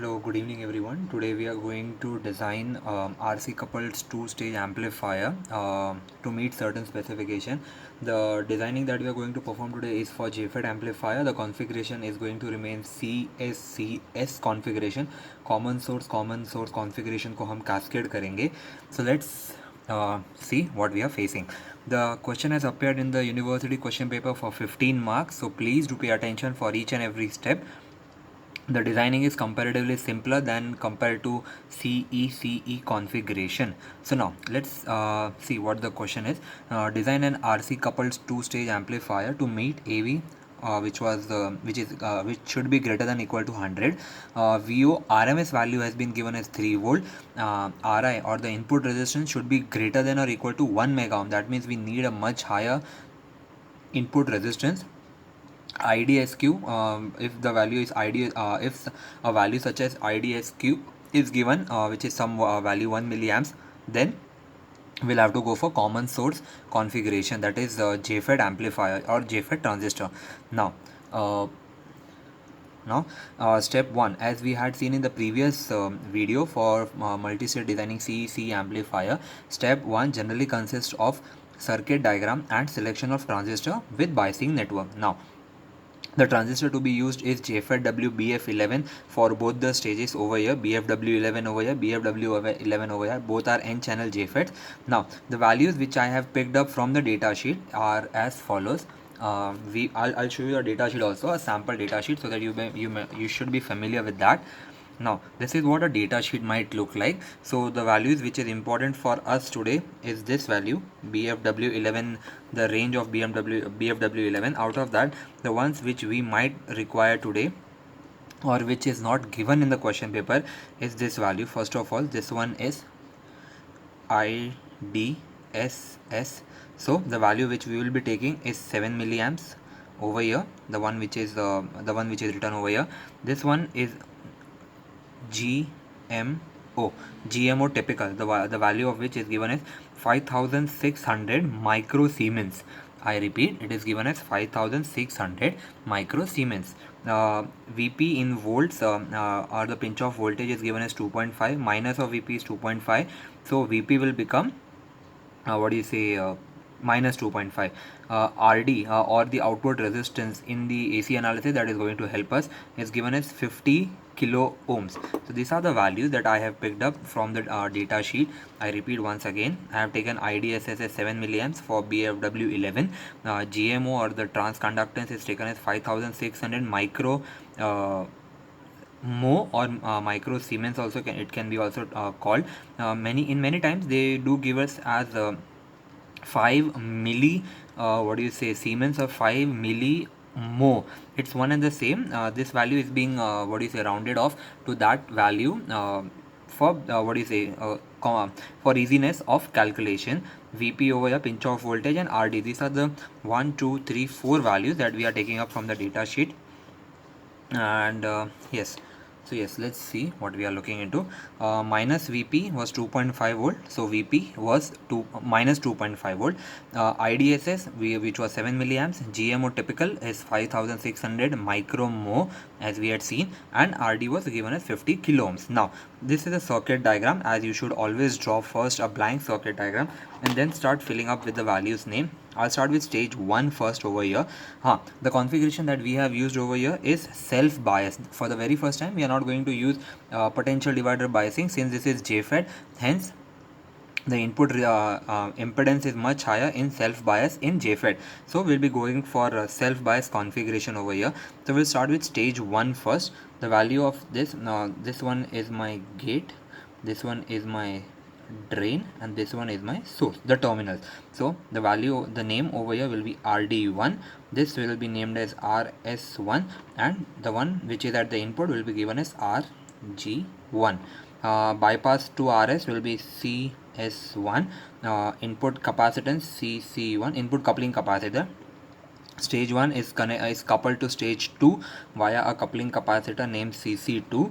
Hello, good evening everyone. Today we are going to design RC coupled two-stage amplifier to meet certain specification. The designing that we are going to perform today is for JFET amplifier. The configuration is going to remain CSCS configuration. Common source configuration को हम cascade करेंगे. So let's see what we are facing. The question has appeared in the university question paper for 15 marks. So please do pay attention for each and every step. The designing is comparatively simpler than compared to CECE configuration. So now let's see what the question is. Design an RC coupled two-stage amplifier to meet AV which should be greater than equal to 100. VO RMS value has been given as 3 volt. RI or the input resistance should be greater than or equal to 1 mega ohm. That means we need a much higher input resistance. IDSQ, if the value is if a value such as IDSQ is given, which is some value 1 milliamps, then we'll have to go for common source configuration, that is JFET amplifier or JFET transistor. Now step 1, as we had seen in the previous video for multi-stage designing CEC amplifier, step 1 generally consists of circuit diagram and selection of transistor with biasing network. Now the transistor to be used is JFET BF11 for both the stages over here, BFW11 over here, BFW11 over here, both are N channel JFETs. Now the values which I have picked up from the data sheet are as follows. I'll show you a data sheet also, a sample data sheet, so that you should be familiar with that. Now this is what a data sheet might look like. So the values which is important for us today is this value BFW11, the range of BFW11. Out of that, the ones which we might require today or which is not given in the question paper is this value. First of all, this one is IDSS. So the value which we will be taking is 7 milliamps over here, the one which is written over here. This one is GMO typical, the value of which is given as 5600 microsiemens. I repeat, it is given as 5600 microsiemens. VP in volts or the pinch off voltage is given as 2.5. Minus of VP is 2.5. So VP will become minus 2.5. RD or the output resistance in the AC analysis that is going to help us is given as 50 kilo ohms. So these are the values that I have picked up from the data sheet. I repeat once again, I have taken IDSS as 7 milliamps for BFW11. GMO or the transconductance is taken as 5600 micro Mo or micro Siemens also can be also called. Many times they do give us as 5 milli Siemens or 5 milli Mo. It's one and the same. This value is being rounded off to that value for for easiness of calculation. VP over here, pinch off voltage, and RD. These are the 1, 2, 3, 4 values that we are taking up from the data sheet. And yes, let's see what we are looking into. Minus VP was 2.5 volt, so VP was minus 2.5 volt. IDSS which was 7 milliamps. GMO typical is 5600 micro as we had seen, and RD was given as 50 kilo ohms. Now this is a circuit diagram, as you should always draw first a blank circuit diagram and then start filling up with the values name. I'll start with stage 1 first over here. The configuration that we have used over here is self-bias. For the very first time, we are not going to use potential divider biasing, since this is JFET. Hence, the input impedance is much higher in self-bias in JFET. So we'll be going for self-bias configuration over here. So we'll start with stage 1 first. The value of this one is my gate, this one is my drain, and this one is my source, the terminals. So the name over here will be RD1. This will be named as RS1, and the one which is at the input will be given as RG1. Bypass to RS will be CS1. Input capacitance CC1, input coupling capacitor. Stage 1 is coupled to stage 2 via a coupling capacitor named CC2.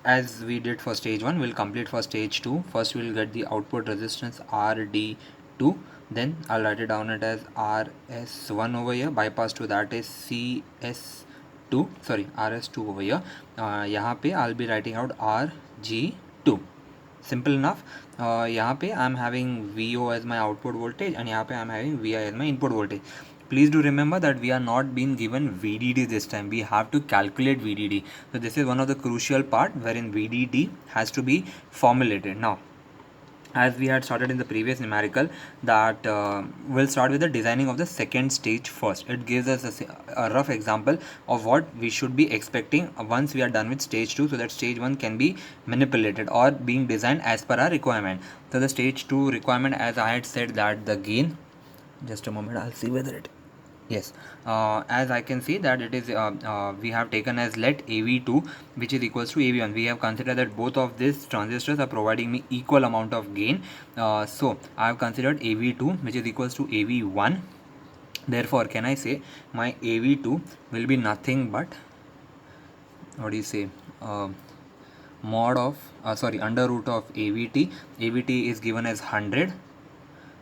As we did for stage 1, we'll complete for stage 2. First we'll get the output resistance RD2, then I'll write it down it as RS1 over here. Bypass to that is CS2, 2, sorry, RS2 over here. यहाँ पे I'll be writing out RG2. Simple enough. यहाँ पे I am having VO as my output voltage and यहाँ पे I am having VI as my input voltage. Please do remember that we are not being given VDD this time. We have to calculate VDD. So this is one of the crucial part wherein VDD has to be formulated. Now, as we had started in the previous numerical, that we'll start with the designing of the second stage first. It gives us a rough example of what we should be expecting once we are done with stage 2, so that stage 1 can be manipulated or being designed as per our requirement. So the stage 2 requirement, as I had said, that the gain, just a moment, I'll see whether it, yes, as I can see that it is we have taken as let AV2 which is equals to AV1. We have considered that both of these transistors are providing me equal amount of gain, so I have considered AV2 which is equals to AV1. Therefore, can I say my AV2 will be nothing but, what do you say, mod of under root of AVT. AVT is given as 100,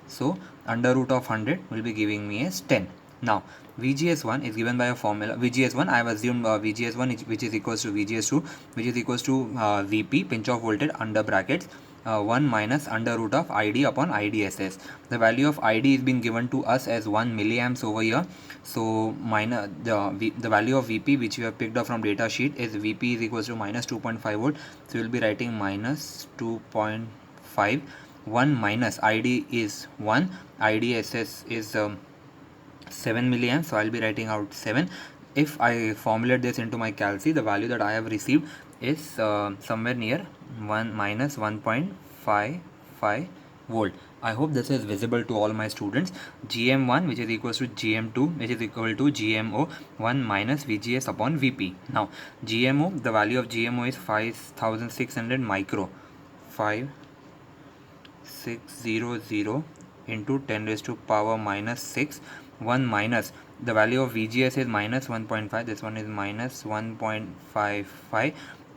so under root of 100 will be giving me as 10. Now VGS1 is given by a formula. VGS1, I have assumed VGS1 which is equals to VGS2 which is equals to VP, pinch off voltage, under brackets 1 minus under root of ID upon IDSS. The value of ID is being given to us as 1 milliamps over here. So minus the value of VP which we have picked up from data sheet is VP is equals to minus 2.5 volt. So we will be writing minus 2.5. 1 minus ID is 1, IDSS is 7 milliamps, so I'll be writing out 7. If I formulate this into my calci, the value that I have received is somewhere near 1 minus 1.55 volt. I hope this is visible to all my students. GM1 which is equals to GM2 which is equal to GMO 1 minus VGS upon VP. Now GMO, the value of GMO is 5600 micro, 5600 into 10 raised to power minus 6. 1 minus the value of VGS is minus 1.5, this one is minus 1.55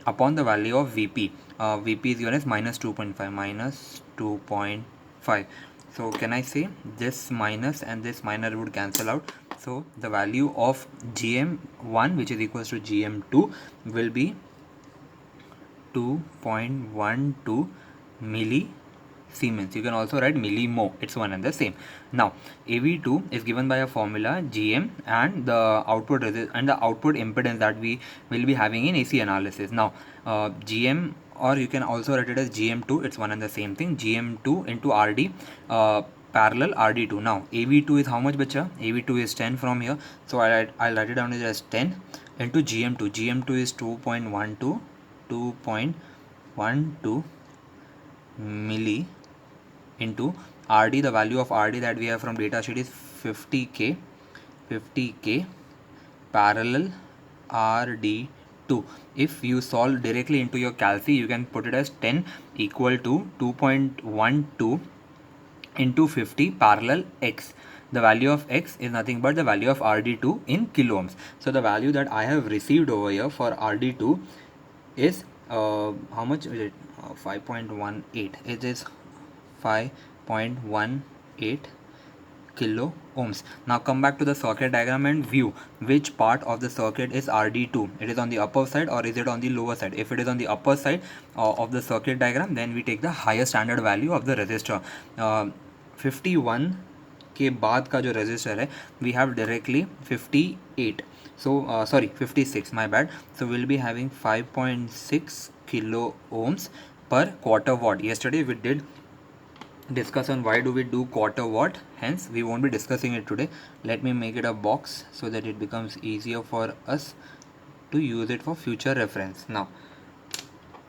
upon the value of VP. VP is given as minus 2.5, minus 2.5. So can I say this minus and this minus would cancel out, so the value of GM1 which is equals to GM2 will be 2.12 milli Siemens. You can also write millimho, it's one and the same. Now AV2 is given by a formula GM and the output and the output impedance that we will be having in AC analysis. Now GM, or you can also write it as GM2, it's one and the same thing, GM2 into RD parallel RD2. Now AV2 is how much, bacha? AV2 is 10 from here, so I'll write it down as 10 into GM2. GM2 is 2.12 milli into RD. The value of RD that we have from data sheet is 50k parallel RD2. If you solve directly into your calci, you can put it as 10 equal to 2.12 into 50 parallel X. The value of X is nothing but the value of RD2 in kilo ohms. So the value that I have received over here for RD2 is how much is it? 5.18. It is 5.18 kilo ohms. Now come back to the circuit diagram and view which part of the circuit is RD2. It is on the upper side or is it on the lower side? If it is on the upper side of the circuit diagram, then we take the higher standard value of the resistor. 51 के बाद का जो resistor है, we have directly 58. So sorry, 56, my bad. So we'll be having 5.6 kilo ohms per quarter watt. Yesterday we did discuss on why do we do quarter watt, hence we won't be discussing it today. Let me make it a box so that it becomes easier for us to use it for future reference. Now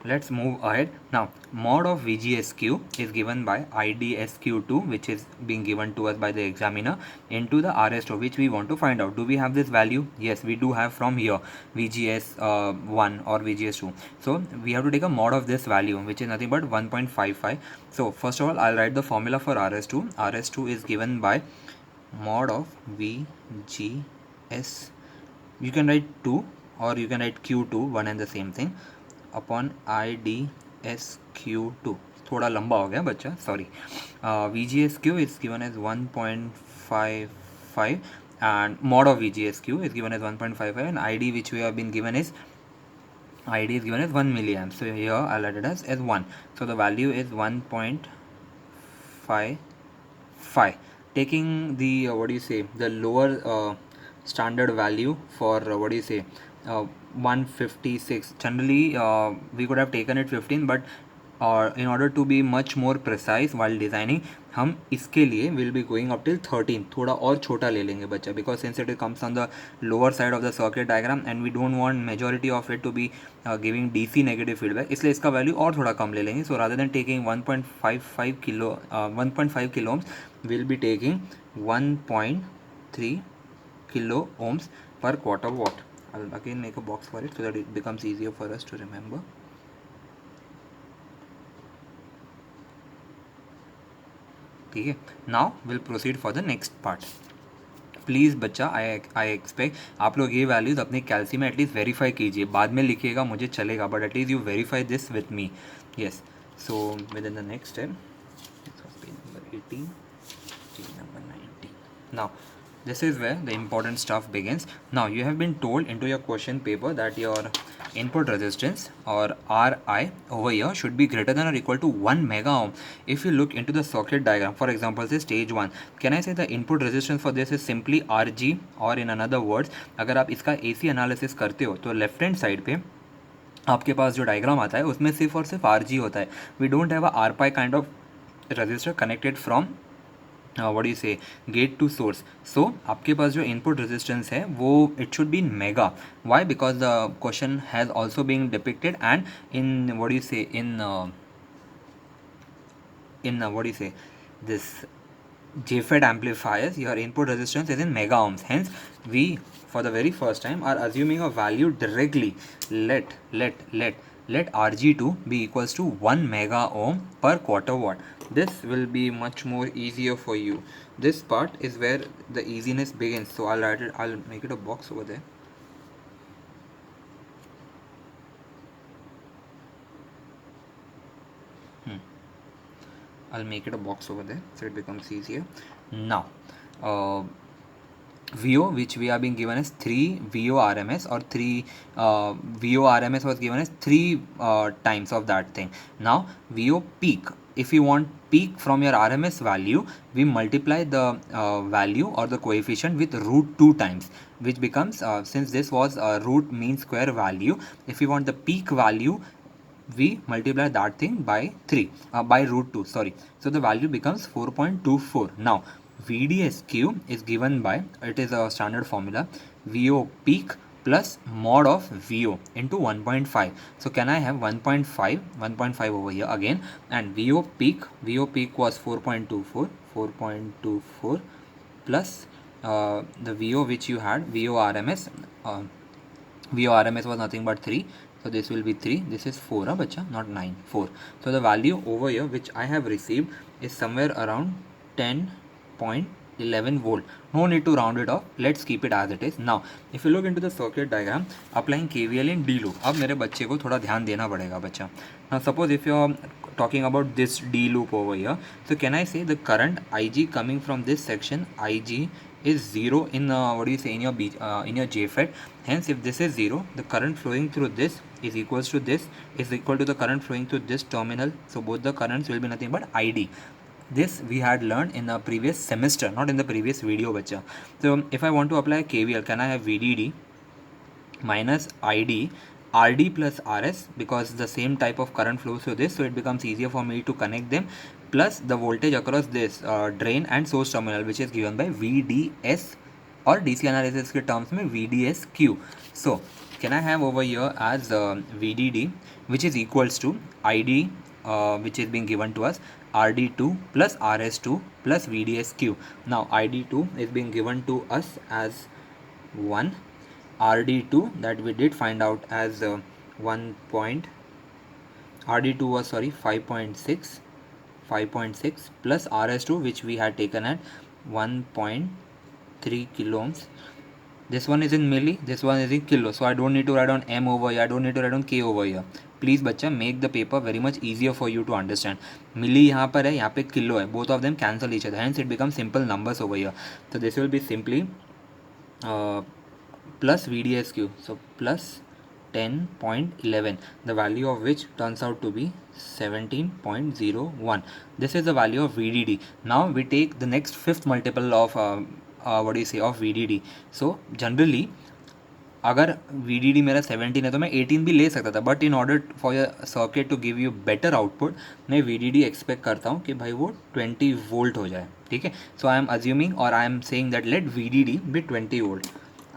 let's move ahead. Now mod of VGSQ is given by IDSQ2, which is being given to us by the examiner, into the RS2 which we want to find out. Do we have this value? Yes, we do have from here, VGS1 or VGS2. So we have to take a mod of this value, which is nothing but 1.55. So first of all, I'll write the formula for RS2. RS2 is given by mod of VGS, you can write 2 or you can write Q2, one and the same thing, upon IDSQ2. थोड़ा लंबा हो गया बच्चा, sorry. VGSQ is given as 1.55 and mod of VGSQ is given as 1.55, and ID which we have been given is 1 milliamp. So here I'll add it as 1. So the value is 1.55. Taking the the lower standard value for 156. Generally we could have taken it 15, but in order to be much more precise while designing, हम इसके लिए will be going up till 13. थोड़ा और छोटा ले लेंगे बच्चा, because since it comes on the lower side of the circuit diagram and we don't want majority of it to be giving DC negative feedback, इसलिए इसका value और थोड़ा कम ले लेंगे. So rather than taking 1.55 kilo 1.5 kilo ohms, we'll be taking 1.3 kilo ohms per quarter watt. I'll again make a box for it so that it becomes easier for us to remember. ठीक है. Now will proceed for the next part. Please बच्चा, I expect आप लोग ये values अपने कैलसी में at least verify कीजिए. बाद में लिखिएगा मुझे चलेगा, but at least you verify this with me. Yes. So with in the next step, page number 18, page number 19. Now this is where the important stuff begins. Now you have been told into your question paper that your input resistance or Ri over here should be greater than or equal to 1 mega ohm. If you look into the circuit diagram, for example say stage 1, can I say the input resistance for this is simply Rg, or in another words, अगर आप इसका AC analysis करते हो तो left hand side पे आपके पास जो डायग्राम आता है उसमें सिर्फ और सिर्फ Rg होता है. We don't have a RPi kind of register connected from gate to source. So आपके पास जो इनपुट रेजिस्टेंस है वो it should be in mega. Why? Because the question has also being depicted and in this JFET amplifiers, your input resistance is in mega ohms. Hence we for the very first time are assuming a value directly. Let Rg2 be equals to 1 mega ohm per quarter watt. This will be much more easier for you. This part is where the easiness begins. So I'll make it a box over there. I'll make it a box over there so it becomes easier. Now VO, which we are being given as 3 VO RMS, or 3 VO RMS was given as 3 times of that thing. Now VO peak, if you want peak from your RMS value, we multiply the value or the coefficient with root 2 times, which becomes since this was root mean square value, if you want the peak value, we multiply that thing by 3 by root 2, sorry. So the value becomes 4.24. Now VDSQ is given by, it is a standard formula, VO peak plus mod of VO into 1.5. So can I have 1.5 over here again, and VO peak was 4.24 plus the VO which you had, VO RMS was nothing but 3. So this will be 3, this is 4, bacha, not 9, 4. So the value over here which I have received is somewhere around 10.11 volt. No need to round it off, let's keep it as it is. Now if you look into the circuit diagram, applying KVL in D loop. अब मेरे बच्चे को थोड़ा ध्यान देना पड़ेगा बच्चा. Now suppose if you are talking about this D loop over here, so can I say the current IG coming from this section, IG is 0 in in your JFET. Hence if this is 0, the current flowing through this is equals to this is equal to the current flowing through this terminal. So both the currents will be nothing but ID. This we had learned in the previous semester, not in the previous video bacha. So if I want to apply KVL, can I have VDD minus ID RD plus RS, because the same type of current flows through this, so it becomes easier for me to connect them, plus the voltage across this drain and source terminal, which is given by VDS, or DC analysis के terms में VDSQ. So can I have over here as VDD, which is equals to ID which is being given to us, RD2 plus RS2 plus VDSQ. Now ID2 is being given to us as 1, RD2 that we did find out as RD2 was 5.6 plus RS2 which we had taken at 1.3 kilo ohms. This one is in milli, this one is in kilo, so I don't need to write on M over here, I don't need to write on K over here. Please बच्चा, make the paper very much easier for you to understand. मिली यहाँ पर है, यहाँ पे kilo है, both of them cancel each other, hence it becomes simple numbers over here. So this will be simply plus VDSQ, so plus 10.11, the value of which turns out to be 17.01. This is the value of VDD. Now we take the next fifth multiple of what do you say, of VDD. So generally अगर VDD मेरा 17 है तो मैं 18 भी ले सकता था, but in order for your circuit to give you better output मैं VDD एक्सपेक्ट करता हूँ कि भाई वो 20 वोल्ट हो जाए, ठीक है. सो आई एम अज्यूमिंग और I am saying that let VDD be 20 volt.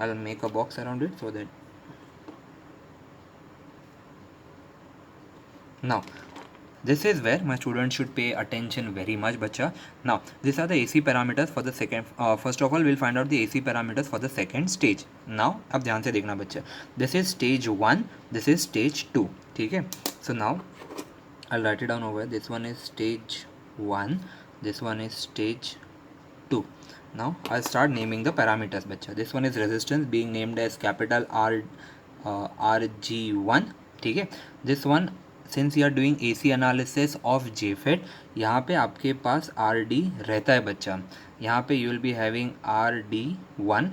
I will make a box around it so that now this is where my students should pay attention very much, bacha. Now these are the AC parameters for the second first of all we'll find out the AC parameters for the second stage. Now अब ध्यान से देखना बच्चा, this is stage 1, this is stage 2, ठीक है. So now I'll write it down over here. This one is stage 1, this one is stage 2. Now I'll start naming the parameters, bacha. This one is resistance being named as capital RG1, ठीक है. This one since you are doing AC analysis of JFET, यहाँ पे आपके पास RD रहता है बच्चा. यहाँ पे you will be having RD1.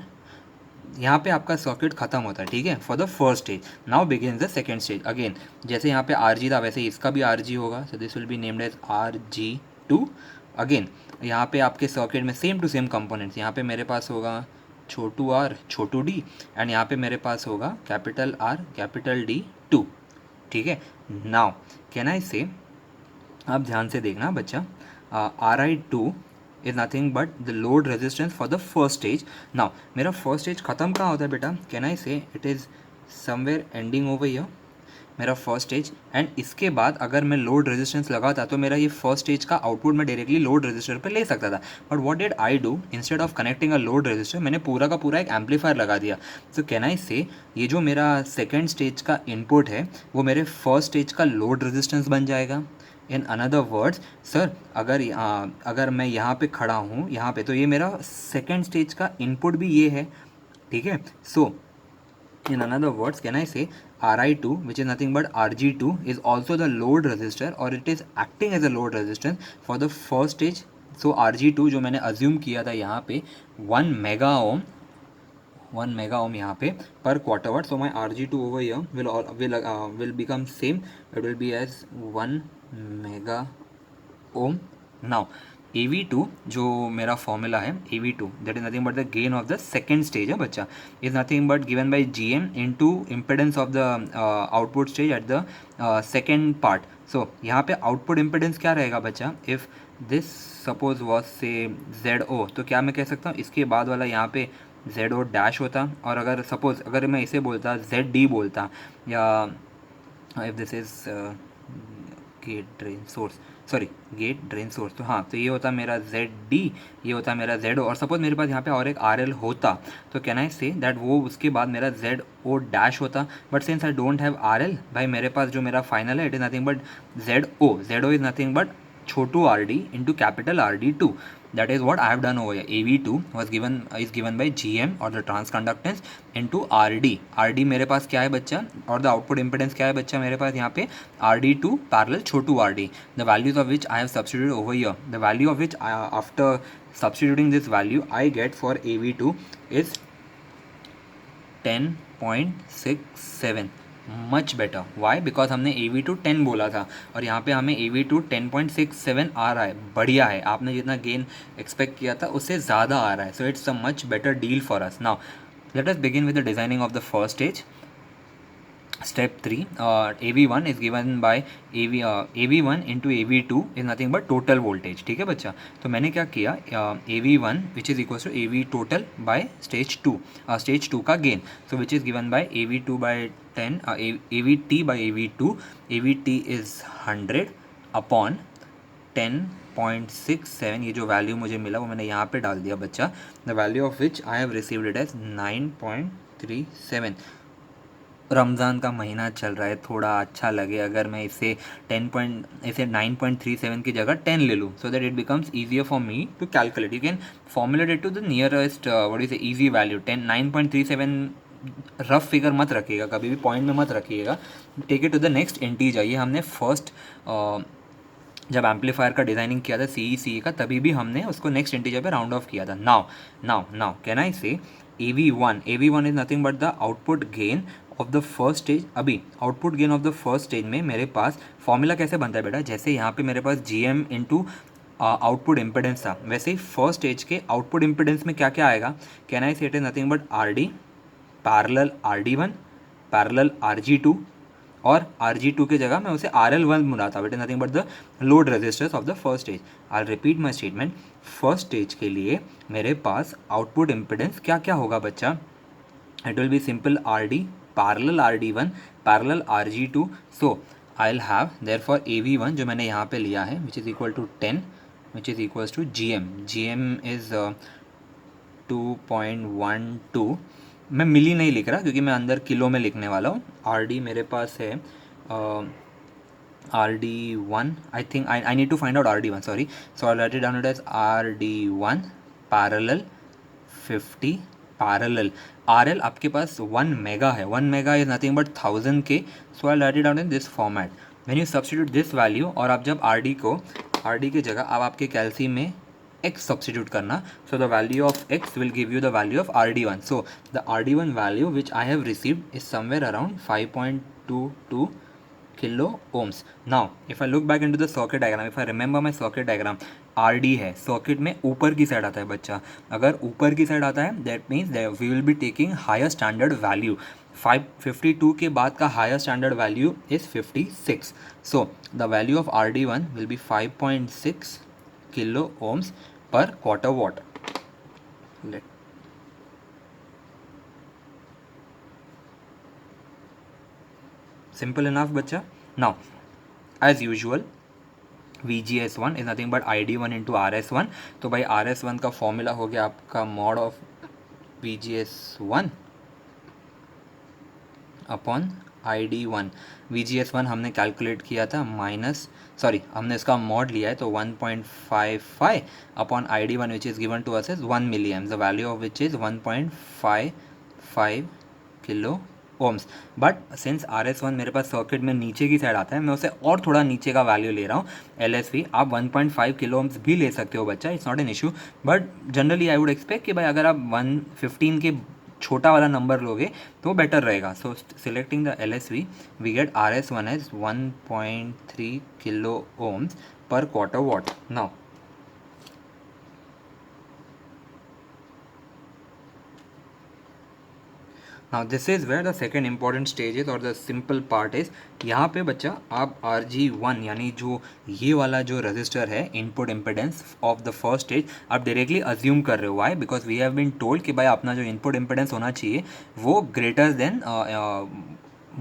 यहाँ पे आपका सर्किट खत्म होता है, ठीक है, for the first stage. Now begin the second stage. Again जैसे यहाँ पे RG था वैसे इसका भी RG होगा, so this will be named as RG2. Again यहाँ पे आपके सर्किट में सेम टू सेम कंपोनेंट्स, यहाँ पे मेरे पास होगा छोटू R छोटू D एंड यहाँ पे मेरे पास होगा कैपिटल R कैपिटल D 2, ठीक है. नाउ कैन आई से, आप ध्यान से देखना बच्चा, RI2 is nothing but the load resistance for the first stage. Now मेरा फर्स्ट स्टेज ख़त्म कहाँ होता है बेटा, कैन आई से it is somewhere ending over here, मेरा फर्स्ट स्टेज. एंड इसके बाद अगर मैं लोड रेजिस्टेंस लगाता तो मेरा ये फर्स्ट स्टेज का आउटपुट मैं डायरेक्टली लोड रेजिस्टर पे ले सकता था. But what did I do, instead of connecting a load resistor मैंने पूरा का पूरा एक एम्पलीफायर लगा दिया. सो कैन आई से ये जो मेरा सेकेंड स्टेज का इनपुट है वो मेरे फर्स्ट स्टेज का लोड रेजिस्टेंस बन जाएगा. इन अनदर वर्ड्स सर, अगर मैं यहाँ पे खड़ा हूँ यहाँ पे, तो ये मेरा सेकेंड स्टेज का इनपुट भी ये है, ठीक है. सो in another words can I say RI2 which is nothing but RG2 is also the load resistor or it is acting as a load resistance for the first stage. So RG2 जो मैंने assume किया था यहाँ पे 1 mega ohm यहाँ पे per quarter watt. So my RG2 over here will become same, it will be as 1 mega ohm. Now AV2 जो मेरा फॉर्मूला है AV2 that is nothing but the gain of the second stage है बच्चा, is nothing but given by GM into impedance of the output stage at the second part. So यहाँ पे output impedance क्या रहेगा बच्चा, if this suppose was say ZO, तो क्या मैं कह सकता हूँ इसके बाद वाला यहाँ पे ZO डैश होता, और अगर सपोज अगर मैं इसे बोलता ZD बोलता, या if this is gate drain source, sorry gate drain source, तो हाँ, तो ये होता मेरा ZD, ये होता मेरा ZO. और सपोज मेरे पास यहाँ पे और एक RL होता तो कैन आई से दैट वो उसके बाद मेरा ZO डैश होता. But since I don't have RL, भाई मेरे पास जो मेरा फाइनल है it is nothing but ZO is nothing but Chhotu RD into capital RD2. That is what I have done over here. AV2 is given by GM or the transconductance into RD. RD मेरे पास क्या है बच्चा, और the output impedance क्या है बच्चा मेरे पास यहाँ पे RD2 parallel Chhotu RD. The values of which I have substituted over here. The value of which after substituting this value I get for AV2 is 10.67. Much better. Why? Because हमने AV2 10 बोला था और यहाँ पे हमें AV2 10.67 आ रहा है. बढ़िया है, आपने जितना गेन एक्सपेक्ट किया था उससे ज़्यादा आ रहा है. So it's a much better deal for us. Now let us begin with the designing of the first stage. Step 3, AV1 is given by AV1 into AV2 is nothing but total voltage. ठीक है बच्चा, तो मैंने क्या किया, AV1 which is equals to AV total by stage 2 का gain, so which is given by AV2 by 10 AVT by AV2. AVT is 100 upon 10.67. ये जो वैल्यू मुझे मिला वो मैंने यहाँ पे डाल दिया बच्चा. The value of which I have received it as 9.37. Ramzan का महीना चल रहा है, थोड़ा अच्छा लगे अगर मैं इसे 9.37 की जगह 10 ले लूँ, so that it becomes easier for me to calculate. You can formulate it to the nearest what is easy value. 9.37 rough figure मत रखिएगा, कभी भी पॉइंट में मत रखिएगा. Take it to the next integer. ये हमने फर्स्ट जब एम्पलीफायर का डिज़ाइनिंग किया था CE का, तभी भी हमने उसको नेक्स्ट इंटीजर पे राउंड ऑफ किया था. Now can I say AV1 is nothing but the output gain of the first stage. अभी output gain of the first stage में मेरे पास फॉर्मूला कैसे बनता है बेटा, जैसे यहाँ पे मेरे पास GM इंटू आउटपुट इम्पिडेंस था, वैसे ही फर्स्ट स्टेज के आउटपुट इम्पिडेंस में क्या क्या आएगा, कैन आई से it is nothing but RD parallel RD1 parallel RG2, और RG2 की जगह मैं उसे RL1 बुलाता हूँ, it is nothing but the load resistors of the first stage. I repeat my statement, first stage के लिए मेरे पास आउटपुट इम्पिडेंस क्या क्या होगा बच्चा, it will be simple RD parallel RD1 parallel RG2, so I'll have therefore AV1 जो मैंने यहाँ पे लिया है which is equal to 10 which is equals to GM is 2.12, मैं मिली नहीं लिख रहा क्योंकि मैं अंदर किलो में लिखने वाला हूँ। RD मेरे पास है RD1, I think I need to find out RD1, sorry, so I'll write it down as RD1 parallel 50 parallel RL आपके पास 1 मेगा है, 1 mega is nothing but 1000 K, so I write it down in this format. When you substitute this value, और आप जब RD की जगह आप आपके कैल्सी में x सब्स्टिट्यूट करना, सो the value of x will give you the value of RD1, so the RD1 value which I have received is somewhere around 5.22 kilo ohms. Now if I look back into the circuit diagram, if I remember my circuit diagram, RD है, circuit में ऊपर की side आता है बच्चा, अगर ऊपर की साइड आता है that means we will be taking higher standard value. 552 के बाद का higher standard value is 56, so the value of RD1 will be 5.6 kilo ohms per quarter watt. Simple enough बच्चा। Now as usual VGS1 is nothing but ID1 into RS1, तो भाई RS1 का formula हो गया आपका mod of VGS1 upon ID1। VGS1 हमने calculate किया था हमने इसका मॉड लिया है तो 1.55 upon ID1 which is given to us is 1 milli amps, the value of which is 1.55 kilo ohms. But since RS1 मेरे पास सर्किट में नीचे की साइड आता है, मैं उसे और थोड़ा नीचे का वैल्यू ले रहा हूँ LSV। आप 1.5 किलो ओम्स भी ले सकते हो बच्चा, it's not an issue, but generally I would expect कि भाई अगर आप 115 के छोटा वाला नंबर लोगे तो बेटर रहेगा। So selecting the LSV we get RS1 as 1.3 kilo ohms per quarter watt. Now this is where the second important stage is और द सिंपल पार्ट इज, यहाँ पे बच्चा आप RG1 यानी जो ये वाला जो रजिस्टर है input impedance of the first stage आप डायरेक्टली अज्यूम कर रहे हो। Why? Because we have been told कि भाई अपना जो इनपुट इम्पिडेंस होना चाहिए वो ग्रेटर देन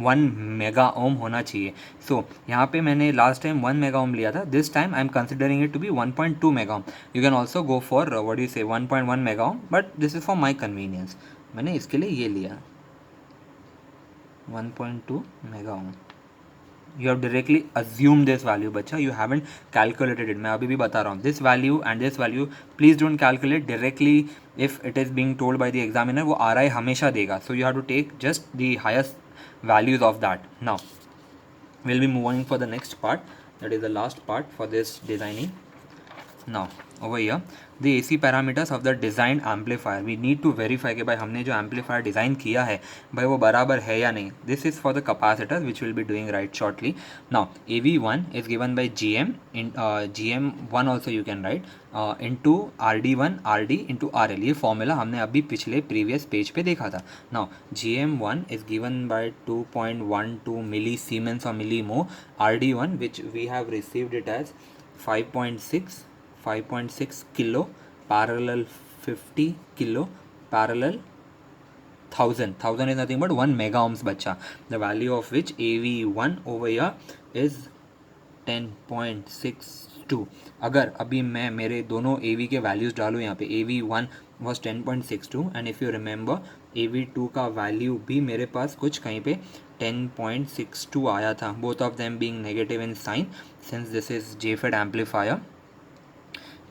1 मेगा ओम होना चाहिए। सो यहाँ पे मैंने लास्ट टाइम 1 मेगा ओम लिया था, this time I am considering it to be 1.2 mega ohm. You can also go for what you say 1.1 mega ohm, but this is for my convenience, मैंने इसके लिए ये लिया 1.2 mega ohm. You have directly assumed this value बच्चा, you haven't calculated it। मैं अभी भी बता रहा हूँ this value and this value please don't calculate directly if it is being told by the examiner, वो RI हमेशा देगा, so you have to take just the highest values of that। Now we'll be moving for the next part, that is the last part for this designing। Now over here the AC parameters of the designed amplifier, we need to verify कि भाई हमने जो amplifier design किया है भाई वो बराबर है या नहीं। This is for the capacitors which we'll be doing right shortly। Now AV1 is given by GM in GM1 also you can write into RD1 RD into RL, ये फॉर्मूला हमने अभी पिछले प्रीवियस पेज पे देखा था। Now GM1 is given by 2.12 milli Siemens or millimho, RD1 which we have received it as 5.6 kilo parallel 50 kilo parallel 1000 is nothing but 1 mega ohms बच्चा, the value of which AV1 over here is 10.62। अगर अभी मैं मेरे दोनों AV के values डालूँ यहाँ पे, AV1 was 10.62 and if you remember AV2 का वैल्यू भी मेरे पास कुछ कहीं पे 10.62 आया था, both of them being negative in sign since this is JFET amplifier।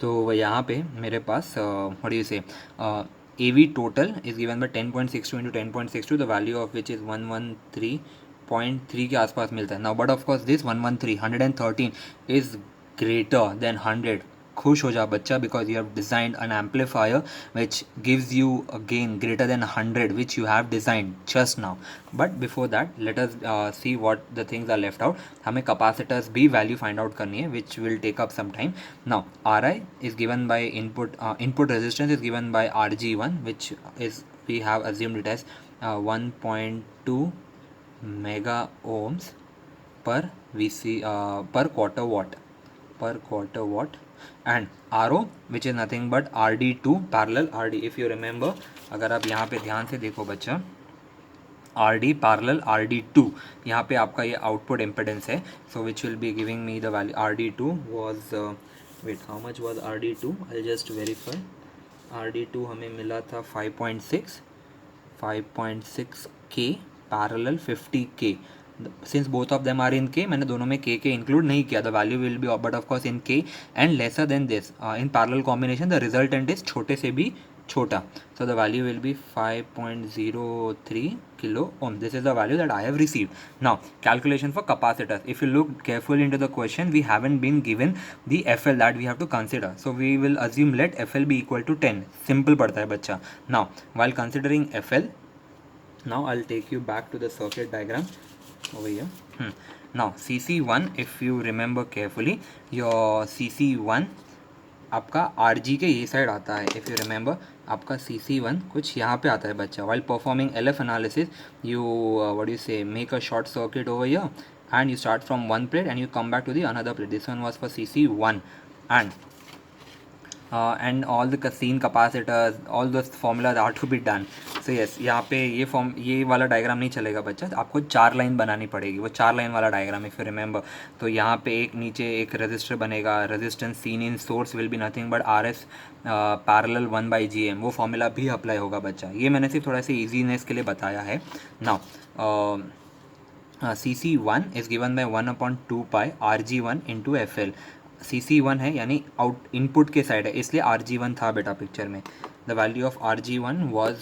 तो यहाँ पे मेरे पास व्हाट डू यू से AV total is given bye 10.62 into 10.62, the value of which is 113.3 के आसपास मिलता है। Now but of course this 113 is greater than 100, खुश हो जा बच्चा, because you have designed N amplifier which gives you a gain greater than 100 which you have designed just now. But before that let us see what the things are left out. हमें capacitors भी value find out करनी है which will take up some time. Now R I is given by input resistance is given by RG1 which is we have assumed it as 1.2 mega ohms per VC per quarter watt, and RO which is nothing but RD2 parallel RD. if you remember, अगर आप यहाँ पे ध्यान से देखो बच्चा, RD parallel RD2 यहाँ पे आपका ये आउटपुट इम्पिडेंस है. So which will be giving me the value. RD2 was wait, how much was RD2? I'll just verify. RD2 हमें मिला था 5.6 K parallel 50K. Since both of them are in K, मैंने दोनों में K include नहीं किया. The value will be but of course in K and lesser than this. In parallel combination the resultant is छोटे से भी छोटा. So the value will be 5.03 kilo ohm. This is the value that I have received. Now calculation for capacitors. If you look carefully into the question, we haven't been given the FL that we have to consider. So we will assume let FL be equal to 10. Simple पड़ता है बच्चा. Now while considering FL, now I'll take you back to the circuit diagram over here. Now CC1, if you remember carefully, your CC1 आपका RG के ये side आता है. If you remember, आपका CC1 कुछ यहाँ पे आता है बच्चा. While performing LF analysis you what you say make a short circuit over here and you start from one plate and you come back to the another plate. This one was for CC1 and all the scene capacitors, all those formulas are to be done. So yes, यहाँ पे ये वाला diagram नहीं चलेगा बच्चा, आपको 4 line बनानी पड़ेगी. वो 4 लाइन वाला डायग्राम इफ़ यू रिमेंबर. तो यहाँ पे एक नीचे एक रेजिस्टर बनेगा. Resistance seen in source will be nothing but RS parallel 1/GM. वो फॉर्मूला भी अप्लाई होगा बच्चा. ये मैंने सिर्फ थोड़ा सा ईजीनेस के लिए बताया है. Now CC1 is given by 1/2 pi RG1 into FL. CC1 है यानी आउट इनपुट के साइड है, इसलिए RG1 था बेटा पिक्चर में. The value of RG1 was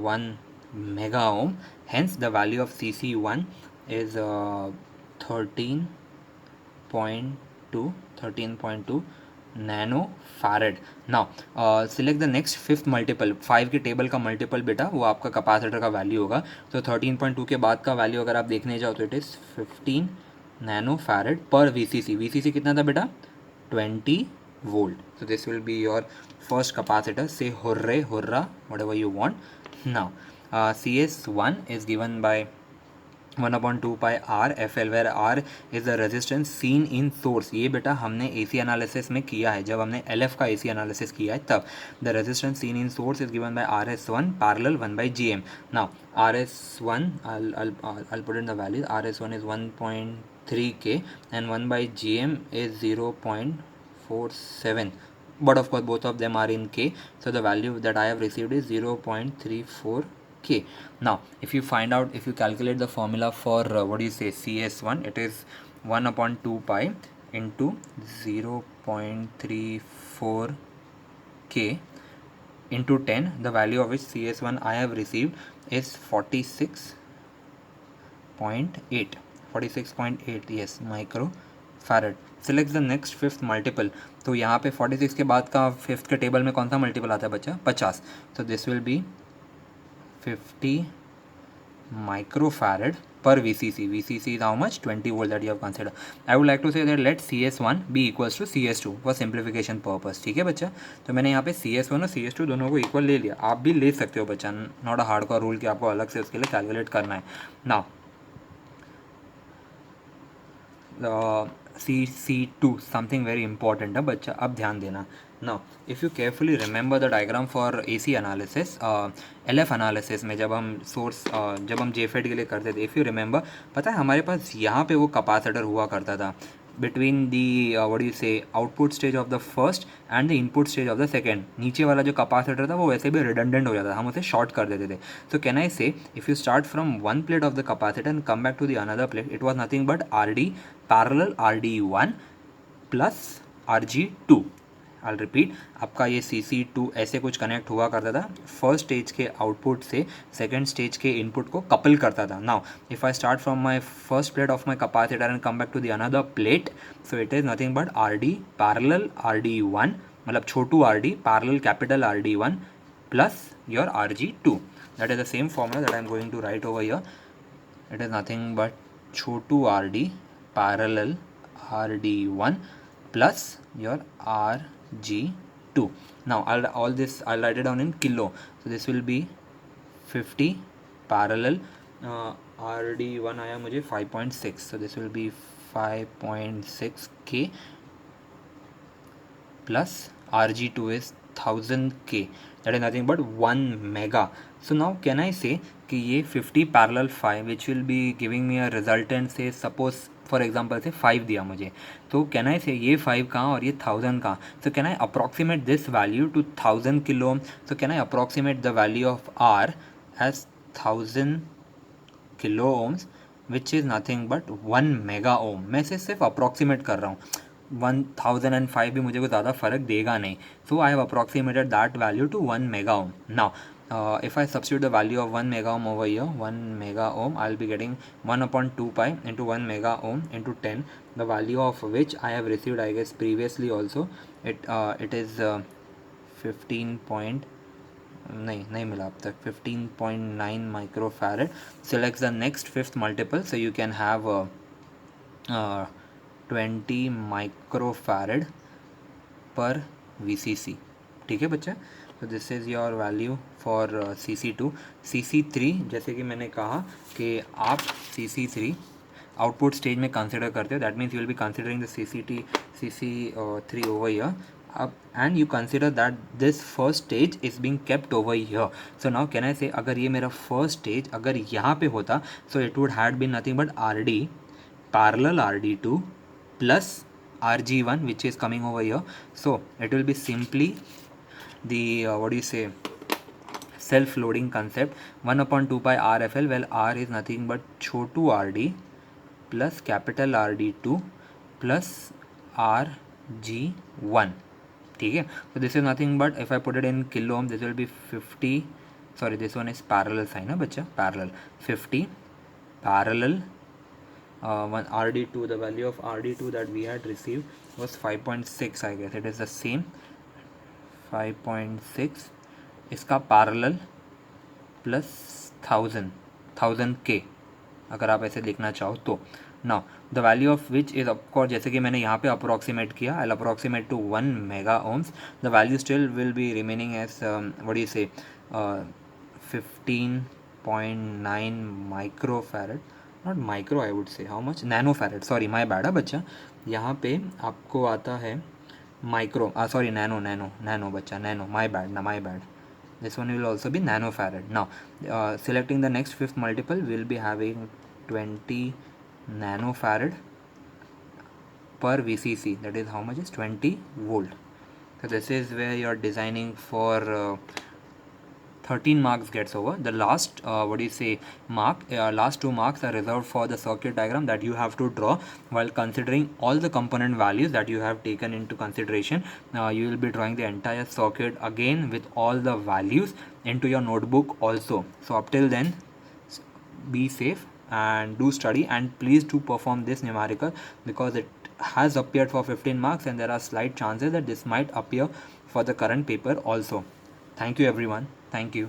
1 mega Om. Hence the value of CC1 is 13.2 nano farad. Now select the next fifth multiple. 5 के table का मल्टीपल बेटा वो आपका कैपेसिटर का वैल्यू होगा. तो 13.2 के बाद का वैल्यू अगर आप देखने जाओ तो इट इज़ 15 नैनो फैरेड पर VCC. VCC कितना था बेटा? 20 volt. So this will be your first capacitor. Say hurray hurrah whatever you want. Now CS1 is given by 1/2 pi R FL, where R is the resistance seen in source. ये बेटा हमने AC analysis में किया है, जब हमने LF का AC analysis किया है तब. The resistance seen in source is given bye RS1 parallel 1/GM. Now RS1 I'll put in the values. RS1 is 1.3 K and 1/GM is 0.47. But of course both of them are in K, so the value that I have received is 0.34 K. Now if you calculate the formula for what do you say CS1, it is 1/2 pi into 0.34 K into 10. The value of which CS1 I have received is 46.8. Yes, micro farad. Select the next fifth multiple. तो यहाँ पे 46 के बाद का fifth के table में कौन सा मल्टीपल आता है बच्चा? 50. So this will be 50 microfarad per VCC. VCC is how much? 20 volt that you have considered. I would like to say that let CS1 be equals to CS2 for simplification purpose. ठीक है बच्चा. तो मैंने यहाँ पे CS1 और CS2 दोनों को इक्वल ले लिया. आप भी ले सकते हो बच्चा. नॉट अ हार्डकोर रूल कि आपको अलग से उसके लिए कैलकुलेट करना है. Now CC2 something very important है बच्चा, अब ध्यान देना. Now if you carefully remember the diagram for AC analysis, LF analysis में जब हम JFET के लिए करते थे, इफ़ यू रिमेंबर, पता है हमारे पास यहाँ पे वो कैपेसिटर हुआ करता था between the what do you say output stage of the first and the input stage of the second. नीचे वाला जो कैपेसिटर था वो वैसे भी रिडंडेंट हो जाता था, हम उसे शॉर्ट कर देते थे. सो can I say if you start from one plate of the capacitor and come back to the another plate, it was nothing but RD parallel RD1 plus RG2. I repeat, आपका ये CC2 ऐसे कुछ connect हुआ करता था, first stage के output से second stage के इनपुट को कपल करता था. Now if I start from my first plate of my capacitor and come back to the another plate, so it is nothing but RD parallel RD1, मतलब छोटू RD parallel capital RD1 plus your RG2. That is the same formula that I am going to write over here. It is nothing but छोटू RD parallel RD1 plus your RG2. Now I'll write it down in kilo. So this will be 50 parallel RD1 आया मुझे 5.6. So this will be 5.6 K plus RG2 is 1000 K. That is nothing but 1 mega. So now can I say कि ये 50 parallel 5 which will be giving me a resultant say suppose for example से 5 दिया मुझे, तो can I say ये 5 कहाँ और ये 1000 कहाँ. So can I approximate this value to 1000 kilo ohm. So can I approximate the value of R as 1000 kilo ohms which is nothing but 1 mega ohm. मैं इसे सिर्फ अप्रॉक्सीमेट कर रहा हूँ, 1005 भी मुझे कोई ज़्यादा फ़र्क देगा नहीं. So I have approximated that value to 1 mega ohm. Now if I substitute the value of 1 mega ohm over here, 1 mega ohm, I'll be getting 1 upon 2 pi into 1 mega ohm into 10, the value of which I have received I guess previously also. It is 15 point नहीं मिला अब तक, 15.9 microfarad. Select the next fifth multiple, so you can have 20 microfarad per VCC. ठीक है बच्चा. तो this is your value for CC2. CC3 जैसे कि मैंने कहा कि आप CC3 आउटपुट स्टेज में कंसिडर करते हो, that means you will be considering the CC3 over here अब, and you consider that this first stage is being kept over here. So now can I say अगर ये मेरा first stage अगर यहाँ पे होता, so it would had been nothing but RD parallel RD2 plus RG1 which is coming over here. So it will be simply the what do you say, self-loading concept, 1 upon 2 pi RFL. Well, R is nothing but छोटू RD plus capital RD2 plus RG1. ठीक है. So this is nothing but if I put it in kilo ohm, this will be 50. Sorry, this one is parallel sign है बच्चा, parallel 50 parallel one RD2. The value of RD2 that we had received was 5.6. I guess it is the same 5.6. इसका parallel plus 1000 K अगर आप ऐसे देखना चाहो तो. Now the value of which is of course जैसे कि मैंने यहाँ पे approximate किया, I'll approximate to 1 mega ohms. The value still will be remaining as what do you say, 15.9 microfarad. Not micro, I would say. How much? Nanofarad. Sorry, my bad है बच्चा. यहाँ पे आपको आता है माइक्रो, सॉरी नैनो बच्चा, nano, my bad. This one will also be nanofarad. Now selecting the next fifth multiple, we'll be having 20 nanofarad per VCC. That is how much is 20 volt. So this is where you're designing for 13 marks gets over. The last last 2 marks are reserved for the circuit diagram that you have to draw while considering all the component values that you have taken into consideration. You will be drawing the entire circuit again with all the values into your notebook also. So up till then, be safe and do study, and please do perform this numerical because it has appeared for 15 marks and there are slight chances that this might appear for the current paper also. Thank you everyone. Thank you.